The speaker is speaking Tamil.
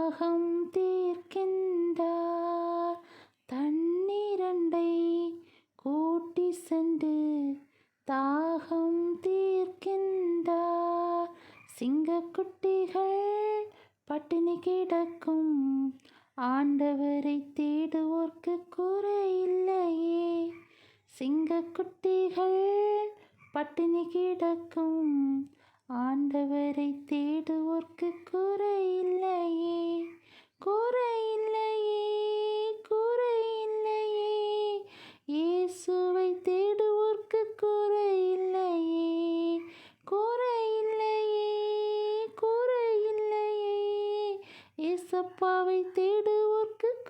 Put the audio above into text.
தாகம் தீர்க்கின்றார். தண்ணீரண்டை கூட்டி சென்று தாகம் தீர்க்கின்றார். சிங்கக்குட்டிகள் பட்டினி கிடக்கும் ஆண்டவரை தேடுவோர்க்கு குறையில்லையே. சிங்கக்குட்டிகள் பட்டினி கிடக்கும் ஆண்டவரை தேடுவோர்க்கு குறையில்லையே. குறையில்லையே, குறையில்லையே, இயேசுவை தேடுவோர்க்கு குறையில்லையே. குறையில்லையே, குறையில்லையே, இயேசப்பாவை தேடுவோர்க்கு